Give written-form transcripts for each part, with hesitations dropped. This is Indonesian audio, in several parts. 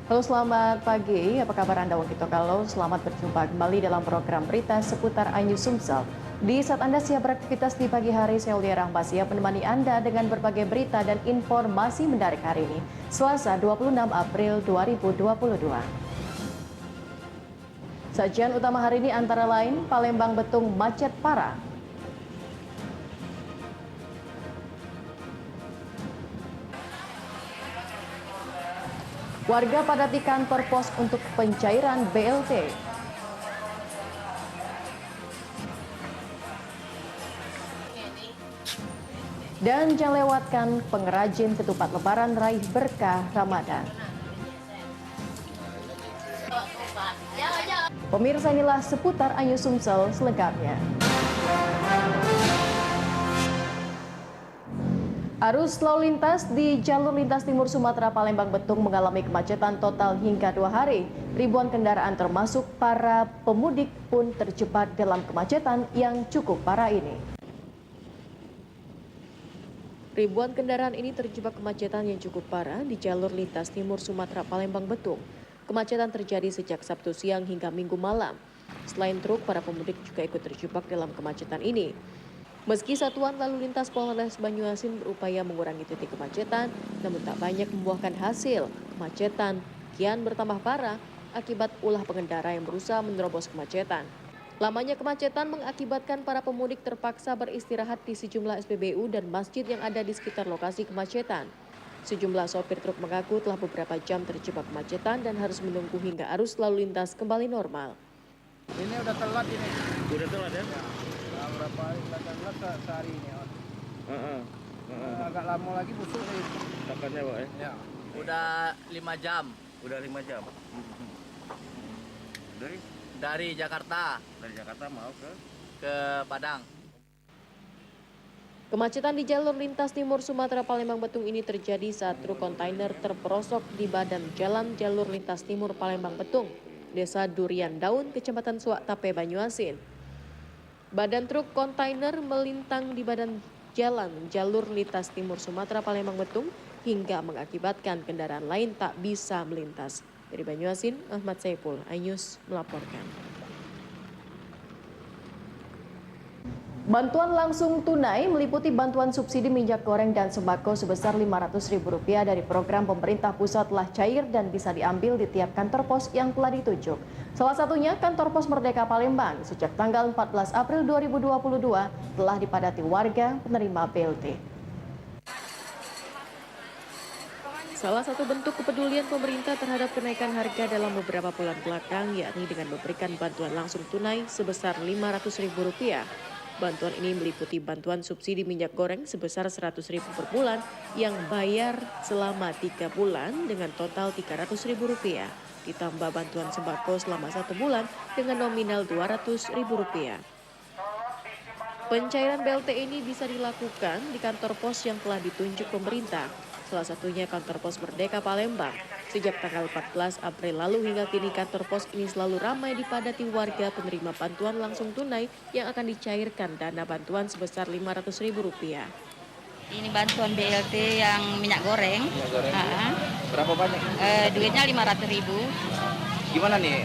Halo, selamat pagi. Apa kabar Anda Wakito Kalau? Selamat berjumpa kembali dalam program berita seputar Ayu Sumsel. Di saat Anda siap beraktivitas di pagi hari, saya Aulia Rahma siap menemani Anda dengan berbagai berita dan informasi menarik hari ini, Selasa 26 April 2022. Sajian utama hari ini antara lain, Palembang Betung macet parah. Warga padati kantor pos untuk pencairan BLT. Dan jangan lewatkan pengrajin ketupat lebaran raih berkah Ramadan. Pemirsa, inilah seputar Ayu Sumsel selengkapnya. Arus lalu lintas di jalur lintas timur Sumatera Palembang Betung mengalami kemacetan total hingga 2 hari. Ribuan kendaraan termasuk para pemudik pun terjebak dalam kemacetan yang cukup parah ini. Ribuan kendaraan ini terjebak kemacetan yang cukup parah di jalur lintas timur Sumatera Palembang Betung. Kemacetan terjadi sejak Sabtu siang hingga Minggu malam. Selain truk, para pemudik juga ikut terjebak dalam kemacetan ini. Meski Satuan Lalu Lintas Polres Banyuasin berupaya mengurangi titik kemacetan, namun tak banyak membuahkan hasil. Kemacetan kian bertambah parah akibat ulah pengendara yang berusaha menerobos kemacetan. Lamanya kemacetan mengakibatkan para pemudik terpaksa beristirahat di sejumlah SPBU dan masjid yang ada di sekitar lokasi kemacetan. Sejumlah sopir truk mengaku telah beberapa jam terjebak kemacetan dan harus menunggu hingga arus lalu lintas kembali normal. Ini udah telat ini. Udah telat ya? Nah, berapa hari belakang sehari ini. Agak lama lagi busuk nih. Takutnya Pak ya? Ya. Udah 5 jam Udah 5 jam. Dari dari Jakarta Jakarta mau ke Padang. Kemacetan di jalur lintas timur Sumatera Palembang Betung ini terjadi saat truk kontainer terperosok di badan jalan jalur lintas timur Palembang Betung, Desa Durian Daun, Kecamatan Suak Tape, Banyuasin. Badan truk kontainer melintang di badan jalan jalur lintas timur Sumatera Palembang Betung hingga mengakibatkan kendaraan lain tak bisa melintas. Dari Banyuasin, Ahmad Saipul, iNews melaporkan. Bantuan langsung tunai meliputi bantuan subsidi minyak goreng dan sembako sebesar Rp500.000 dari program pemerintah pusat telah cair dan bisa diambil di tiap kantor pos yang telah ditunjuk. Salah satunya kantor pos Merdeka Palembang sejak tanggal 14 April 2022 telah dipadati warga penerima BLT. Salah satu bentuk kepedulian pemerintah terhadap kenaikan harga dalam beberapa bulan belakang yakni dengan memberikan bantuan langsung tunai sebesar Rp500.000. Bantuan ini meliputi bantuan subsidi minyak goreng sebesar Rp100.000 per bulan yang bayar selama 3 bulan dengan total Rp300.000. Ditambah bantuan sembako selama 1 bulan dengan nominal Rp200.000. Pencairan BLT ini bisa dilakukan di kantor pos yang telah ditunjuk pemerintah. Salah satunya kantor pos Merdeka Palembang. Sejak tanggal 14 April lalu hingga kini kantor pos ini selalu ramai dipadati warga penerima bantuan langsung tunai yang akan dicairkan dana bantuan sebesar Rp500.000. Ini bantuan BLT yang minyak goreng. Minyak goreng. Berapa banyak? Duitnya 500.000. Gimana nih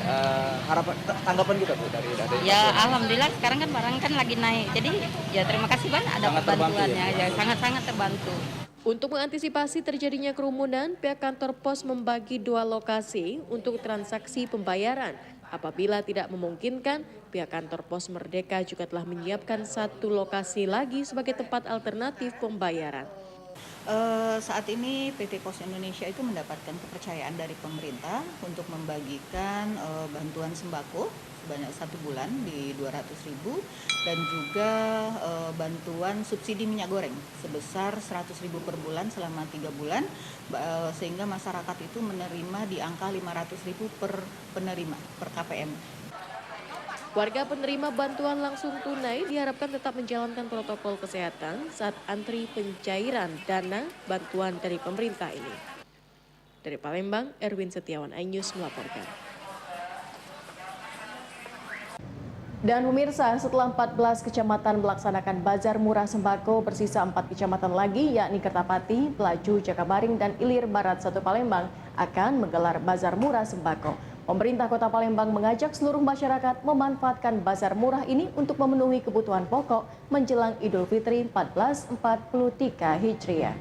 harapan tanggapan kita Bu dari Ya alhamdulillah sekarang kan barang kan lagi naik. Jadi ya terima kasih banyak ada Sangat terbantu bantuannya. ya? Ya sangat-sangat terbantu. Untuk mengantisipasi terjadinya kerumunan, pihak kantor pos membagi 2 lokasi untuk transaksi pembayaran. Apabila tidak memungkinkan, pihak kantor pos Merdeka juga telah menyiapkan 1 lokasi lagi sebagai tempat alternatif pembayaran. Saat ini PT Pos Indonesia itu mendapatkan kepercayaan dari pemerintah untuk membagikan bantuan sembako sebanyak 1 bulan di Rp200.000 dan juga bantuan subsidi minyak goreng sebesar Rp100.000 per bulan selama 3 bulan sehingga masyarakat itu menerima di angka Rp500.000 per penerima per KPM. Warga penerima bantuan langsung tunai diharapkan tetap menjalankan protokol kesehatan saat antri pencairan dana bantuan dari pemerintah ini. Dari Palembang, Erwin Setiawan, iNews melaporkan. Dan pemirsa, setelah 14 kecamatan melaksanakan bazar murah sembako, bersisa 4 kecamatan lagi yakni Kertapati, Pelaju, Jakabaring, dan Ilir Barat 1 Palembang akan menggelar bazar murah sembako. Pemerintah Kota Palembang mengajak seluruh masyarakat memanfaatkan bazar murah ini untuk memenuhi kebutuhan pokok menjelang Idul Fitri 1443 Hijriah.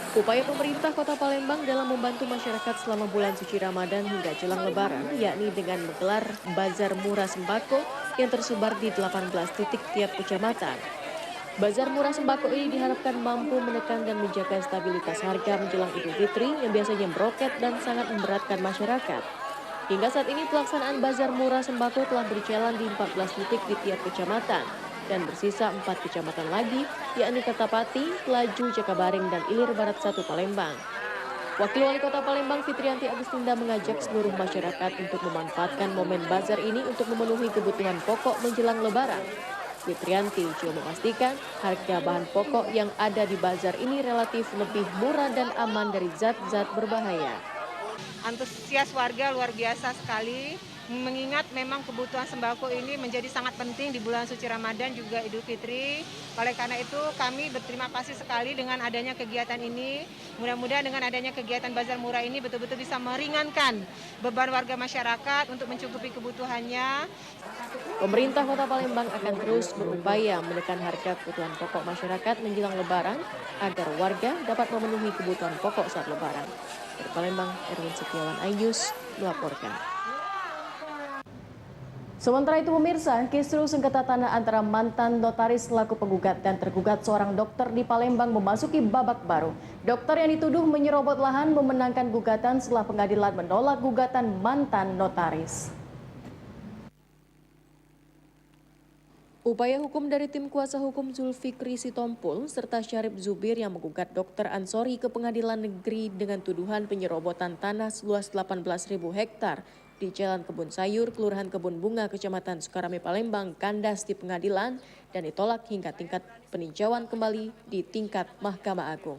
Upaya pemerintah Kota Palembang dalam membantu masyarakat selama bulan suci Ramadan hingga jelang Lebaran, yakni dengan menggelar bazar murah sembako yang tersebar di 18 titik tiap kecamatan. Bazar murah sembako ini diharapkan mampu menekan dan menjaga stabilitas harga menjelang Idul Fitri yang biasanya meroket dan sangat memberatkan masyarakat. Hingga saat ini pelaksanaan bazar murah sembako telah berjalan di 14 titik di tiap kecamatan dan bersisa 4 kecamatan lagi, yakni Kertapati, Laju, Jakabaring, dan Ilir Barat 1 Palembang. Wakil Wali Kota Palembang Fitrianti Agustinda mengajak seluruh masyarakat untuk memanfaatkan momen bazar ini untuk memenuhi kebutuhan pokok menjelang Lebaran. Fitrianti juga memastikan harga bahan pokok yang ada di bazar ini relatif lebih murah dan aman dari zat-zat berbahaya. Antusias warga luar biasa sekali, mengingat memang kebutuhan sembako ini menjadi sangat penting di bulan suci Ramadan juga Idul Fitri. Oleh karena itu kami berterima kasih sekali dengan adanya kegiatan ini. Mudah-mudahan dengan adanya kegiatan bazar murah ini betul-betul bisa meringankan beban warga masyarakat untuk mencukupi kebutuhannya. Pemerintah Kota Palembang akan terus berupaya menekan harga kebutuhan pokok masyarakat menjelang Lebaran agar warga dapat memenuhi kebutuhan pokok saat Lebaran. Dari Palembang, Erwin Setiawan Ayus melaporkan. Sementara itu pemirsa, kisru sengketa tanah antara mantan notaris selaku penggugat dan tergugat seorang dokter di Palembang memasuki babak baru. Dokter yang dituduh menyerobot lahan memenangkan gugatan setelah pengadilan menolak gugatan mantan notaris. Upaya hukum dari tim kuasa hukum Zulfikri Sitompul serta Syarif Zubir yang menggugat Dr. Ansori ke pengadilan negeri dengan tuduhan penyerobotan tanah seluas 18.000 hektar di Jalan Kebun Sayur, Kelurahan Kebun Bunga, Kecamatan Sukarame, Palembang, kandas di pengadilan dan ditolak hingga tingkat peninjauan kembali di tingkat Mahkamah Agung.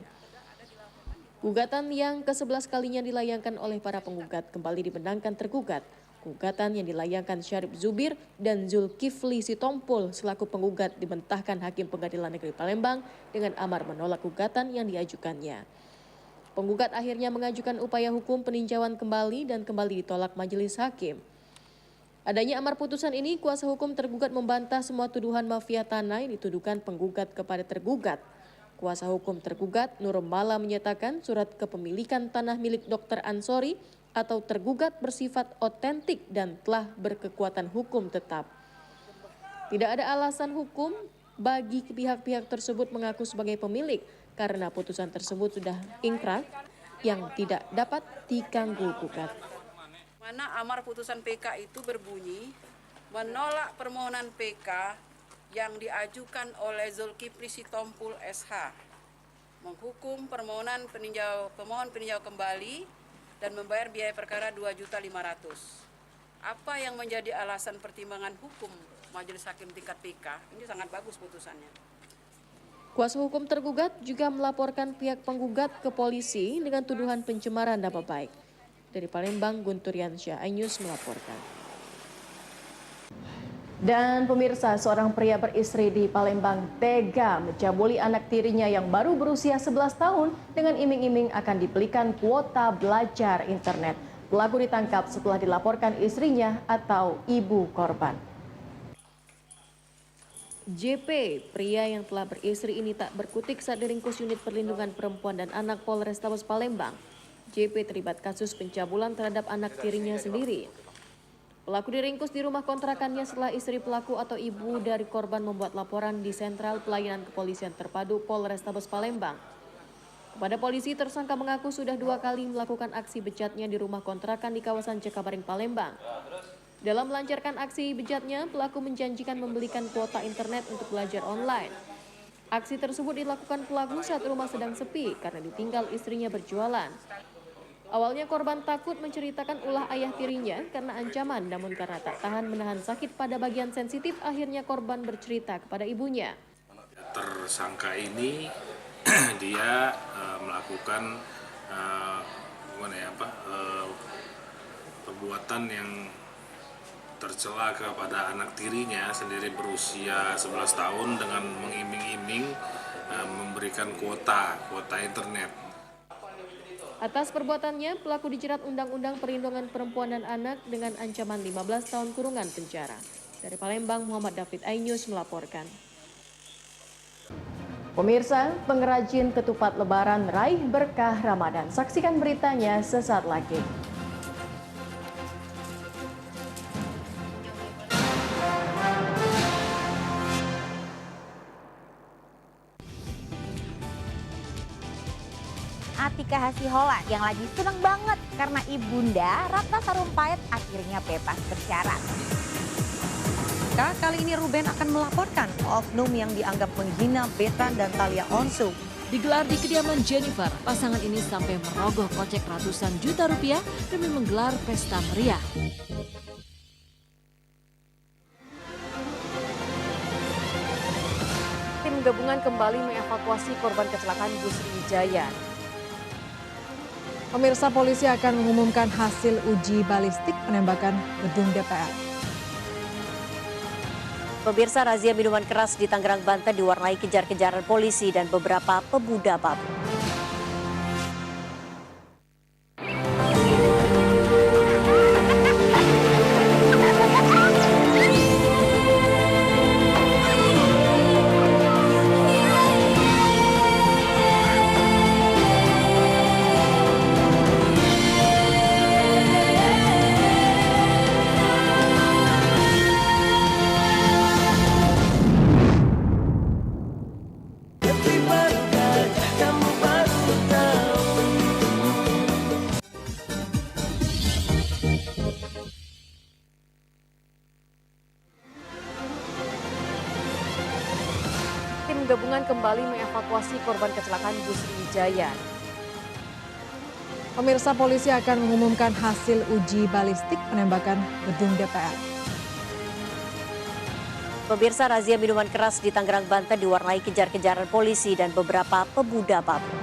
Gugatan yang ke-11 kalinya dilayangkan oleh para penggugat kembali dimenangkan tergugat. Gugatan yang dilayangkan Syarif Zubir dan Zulkifli Sitompul selaku penggugat dibentahkan Hakim Pengadilan Negeri Palembang dengan amar menolak gugatan yang diajukannya. Penggugat akhirnya mengajukan upaya hukum peninjauan kembali dan kembali ditolak majelis hakim. Adanya amar putusan ini, kuasa hukum tergugat membantah semua tuduhan mafia tanah yang dituduhkan penggugat kepada tergugat. Kuasa hukum tergugat Nur Mala menyatakan surat kepemilikan tanah milik Dr. Ansori atau tergugat bersifat otentik dan telah berkekuatan hukum tetap. Tidak ada alasan hukum bagi pihak-pihak tersebut mengaku sebagai pemilik karena putusan tersebut sudah ingkrah yang tidak dapat diganggu gugat. Mana amar putusan PK itu berbunyi menolak permohonan PK yang diajukan oleh Zulkifli Sitompul SH, menghukum permohonan pemohon peninjau kembali dan membayar biaya perkara 2.500.000. Apa yang menjadi alasan pertimbangan hukum Majelis Hakim tingkat PK? Ini sangat bagus putusannya. Kuasa hukum tergugat juga melaporkan pihak penggugat ke polisi dengan tuduhan pencemaran nama baik. Dari Palembang, Guntur Yansyah Ainus melaporkan. Dan pemirsa, seorang pria beristri di Palembang tega mencabuli anak tirinya yang baru berusia 11 tahun dengan iming-iming akan dibelikan kuota belajar internet. Pelaku ditangkap setelah dilaporkan istrinya atau ibu korban. JP, pria yang telah beristri ini tak berkutik saat diringkus unit perlindungan perempuan dan anak Polrestabes Palembang. JP terlibat kasus pencabulan terhadap anak tirinya sendiri. Pelaku diringkus di rumah kontrakannya setelah istri pelaku atau ibu dari korban membuat laporan di Sentral Pelayanan Kepolisian Terpadu Polrestabes Palembang. Kepada polisi, tersangka mengaku sudah 2 kali melakukan aksi bejatnya di rumah kontrakan di kawasan Jakabaring, Palembang. Dalam melancarkan aksi bejatnya, pelaku menjanjikan membelikan kuota internet untuk belajar online. Aksi tersebut dilakukan pelaku saat rumah sedang sepi karena ditinggal istrinya berjualan. Awalnya korban takut menceritakan ulah ayah tirinya karena ancaman, namun karena tak tahan menahan sakit pada bagian sensitif, akhirnya korban bercerita kepada ibunya. Tersangka ini dia melakukan perbuatan yang tercela kepada anak tirinya sendiri berusia 11 tahun dengan mengiming-iming memberikan kuota internet. Atas perbuatannya, pelaku dijerat Undang-Undang Perlindungan Perempuan dan Anak dengan ancaman 15 tahun kurungan penjara. Dari Palembang, Muhammad David iNews melaporkan. Pemirsa, pengrajin ketupat lebaran meraih berkah Ramadan. Saksikan beritanya sesaat lagi. Atika Hasiholan yang lagi seneng banget karena ibunda Ratna Sarumpait akhirnya bebas bersyarat. Kali ini Ruben akan melaporkan oknum yang dianggap menghina Betan dan Thalia Onsu. Digelar di kediaman Jennifer, pasangan ini sampai merogoh kocek ratusan juta rupiah demi menggelar pesta meriah. Tim gabungan kembali mengevakuasi korban kecelakaan bus Sriwijaya. Pemirsa, polisi akan mengumumkan hasil uji balistik penembakan gedung DPR. Pemirsa, razia minuman keras di Tangerang, Banten diwarnai kejar-kejaran polisi dan beberapa pemuda mabuk. Tim gabungan kembali mengevakuasi korban kecelakaan bus Sriwijaya. Pemirsa, polisi akan mengumumkan hasil uji balistik penembakan gedung DPR. Pemirsa, razia minuman keras di Tangerang, Banten diwarnai kejar-kejaran polisi dan beberapa pemuda mabuk.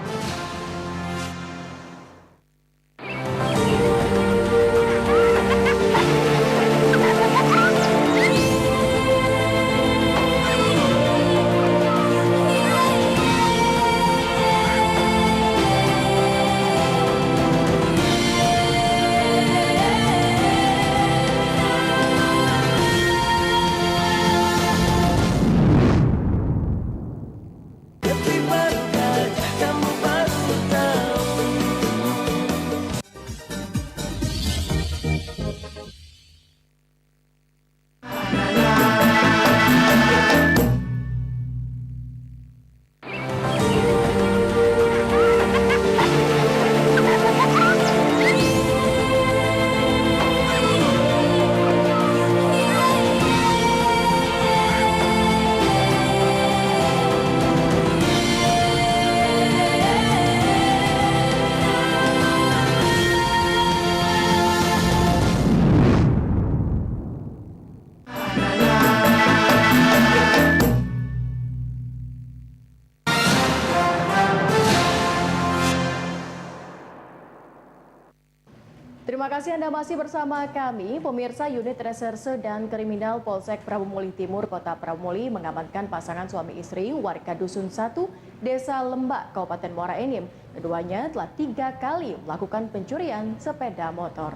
Terima kasih Anda masih bersama kami. Pemirsa, Unit Reserse dan Kriminal Polsek Prabu Muli Timur, Kota Prabu Muli mengamankan pasangan suami istri warga Dusun 1, Desa Lembak, Kabupaten Muara Enim. Keduanya telah 3 kali melakukan pencurian sepeda motor.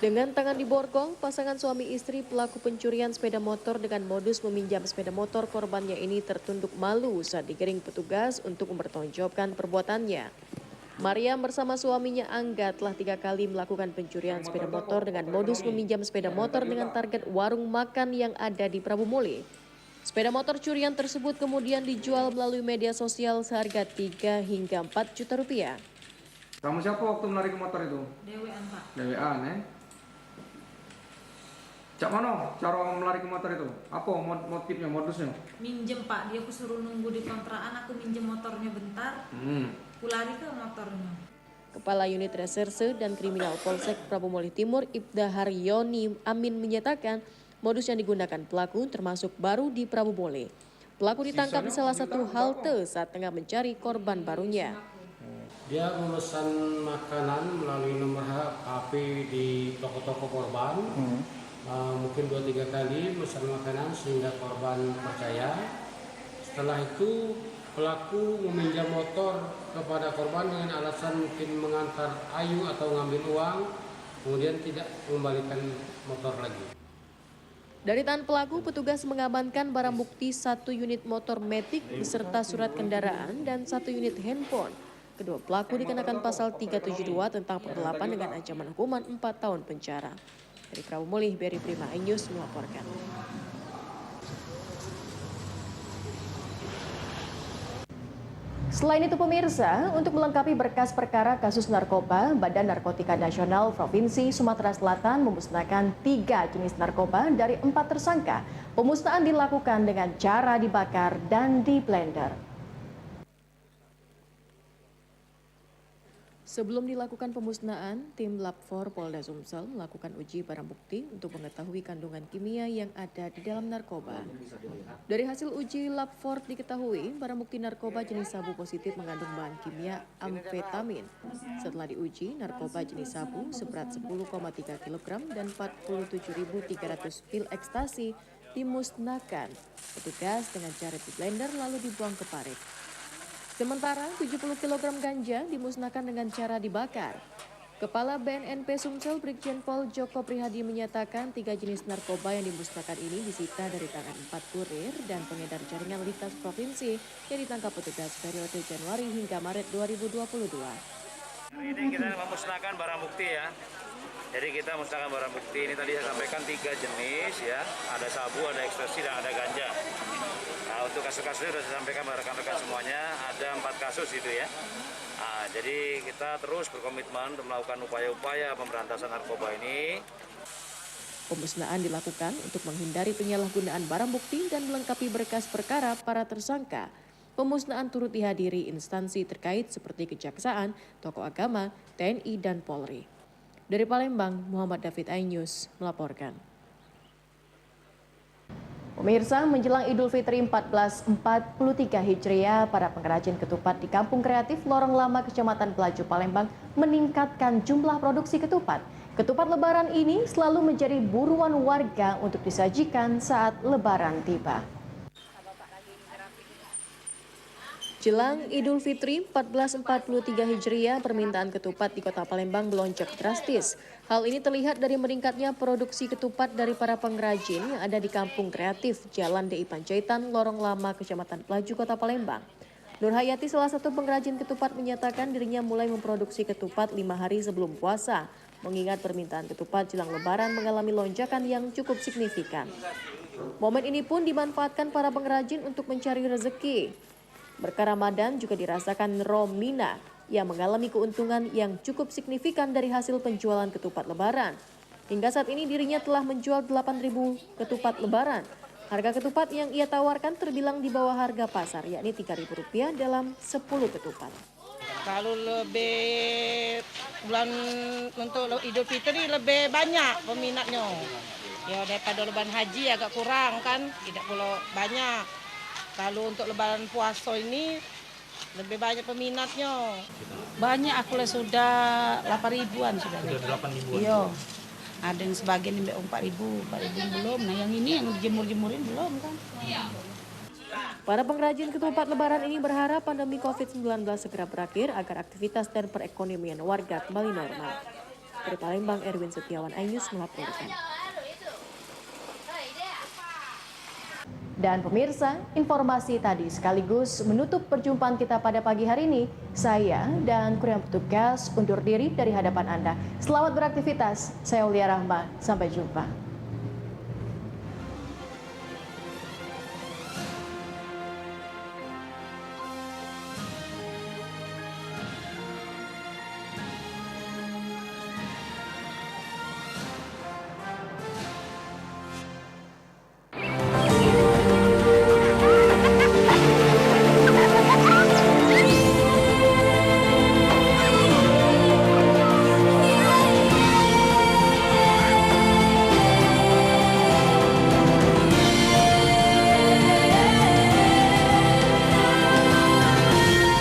Dengan tangan di borgong, pasangan suami istri pelaku pencurian sepeda motor dengan modus meminjam sepeda motor korbannya ini tertunduk malu saat digiring petugas untuk mempertanggungjawabkan perbuatannya. Mariam bersama suaminya Angga telah 3 kali melakukan pencurian sepeda motor dengan modus meminjam sepeda motor dengan target warung makan yang ada di Prabu Muli. Sepeda motor curian tersebut kemudian dijual melalui media sosial seharga 3 hingga 4 juta rupiah. Kamu siapa waktu menarik motor itu? Dewean, Pak. Dewean, Cak mana cara melarikan motor itu? Apa motifnya, modusnya? Minjem, Pak. Dia suruh nunggu di kontrakan, aku minjem motornya bentar. Aku lari ke motornya. Kepala Unit Reserse dan Kriminal Polsek Prabu Muli Timur, Ibda Haryoni Amin menyatakan modus yang digunakan pelaku termasuk baru di Prabu Muli. Pelaku ditangkap di salah satu halte saat tengah mencari korban barunya. Dia memesan makanan melalui nomor HP di toko-toko korban. Mungkin 2-3 kali memesan makanan sehingga korban percaya. Setelah itu pelaku meminjam motor kepada korban dengan alasan mungkin mengantar Ayu atau ngambil uang, kemudian tidak mengembalikan motor lagi. Dari tangan pelaku, petugas mengamankan barang bukti 1 unit motor Matic beserta surat kendaraan dan 1 unit handphone. Kedua pelaku dikenakan pasal 372 tentang penggelapan dengan ancaman hukuman 4 tahun penjara. Dari Prabu Mulih, Beri Prima iNews melaporkan. Selain itu pemirsa, untuk melengkapi berkas perkara kasus narkoba, Badan Narkotika Nasional Provinsi Sumatera Selatan memusnahkan 3 jenis narkoba dari 4 tersangka. Pemusnahan dilakukan dengan cara dibakar dan di blender. Sebelum dilakukan pemusnahan, tim Lab 4 Polda Sumsel melakukan uji barang bukti untuk mengetahui kandungan kimia yang ada di dalam narkoba. Dari hasil uji Lab 4 diketahui barang bukti narkoba jenis sabu positif mengandung bahan kimia amfetamin. Setelah diuji, narkoba jenis sabu seberat 10,3 kg dan 47.300 pil ekstasi dimusnahkan. Petugas dengan cara di blender lalu dibuang ke parit. Sementara 70 kg ganja dimusnahkan dengan cara dibakar. Kepala BNNP Sumsel Brigjen Pol Joko Prihadi menyatakan 3 jenis narkoba yang dimusnahkan ini disita dari tangan 4 kurir dan pengedar jaringan lintas provinsi yang ditangkap petugas periode Januari hingga Maret 2022. Ini kita memusnahkan barang bukti ya. Jadi kita musnahkan barang bukti ini tadi saya sampaikan 3 jenis ya. Ada sabu, ada ekstasi dan ada ganja. Nah, untuk kasus-kasusnya sudah saya sampaikan kepada rekan-rekan semuanya, ada 4 kasus itu ya. Nah, jadi kita terus berkomitmen untuk melakukan upaya-upaya pemberantasan narkoba ini. Pemusnahan dilakukan untuk menghindari penyalahgunaan barang bukti dan melengkapi berkas perkara para tersangka. Pemusnahan turut dihadiri instansi terkait seperti Kejaksaan, tokoh agama, TNI, dan Polri. Dari Palembang, Muhammad David iNews melaporkan. Pemirsa, menjelang Idul Fitri 1443 Hijriah, para pengrajin ketupat di Kampung Kreatif Lorong Lama, Kecamatan Pelaju, Palembang meningkatkan jumlah produksi ketupat. Ketupat lebaran ini selalu menjadi buruan warga untuk disajikan saat lebaran tiba. Jelang Idul Fitri 1443 Hijriah, permintaan ketupat di Kota Palembang melonjak drastis. Hal ini terlihat dari meningkatnya produksi ketupat dari para pengrajin yang ada di Kampung Kreatif, Jalan DI Panjaitan, Lorong Lama, Kecamatan Pelaju, Kota Palembang. Nur Hayati, salah satu pengrajin ketupat, menyatakan dirinya mulai memproduksi ketupat 5 hari sebelum puasa, mengingat permintaan ketupat jelang lebaran mengalami lonjakan yang cukup signifikan. Momen ini pun dimanfaatkan para pengrajin untuk mencari rezeki. Berkah Ramadan juga dirasakan Romina yang mengalami keuntungan yang cukup signifikan dari hasil penjualan ketupat lebaran. Hingga saat ini dirinya telah menjual 8.000 ketupat lebaran. Harga ketupat yang ia tawarkan terbilang di bawah harga pasar, yakni Rp3.000 dalam 10 ketupat. Kalau lebih bulan untuk Idul Fitri lebih banyak peminatnya. Ya daripada lebaran haji agak kurang kan, tidak perlu banyak. Kalau untuk lebaran puasa ini lebih banyak peminatnya. Banyak, aku lah sudah 8.000-an sudah. Sudah 8.000-an. Iya. Ada yang sebagian yang 4.000 belum. Nah yang ini yang dijemur-jemurin belum kan. Para pengrajin ketupat lebaran ini berharap pandemi COVID-19 segera berakhir agar aktivitas dan perekonomian warga kembali normal. Dari Palembang, Erwin Setiawan iNews melaporkan. Dan pemirsa, informasi tadi sekaligus menutup perjumpaan kita pada pagi hari ini. Saya dan kru yang petugas undur diri dari hadapan Anda. Selamat beraktivitas. Saya Aulia Rahma. Sampai jumpa.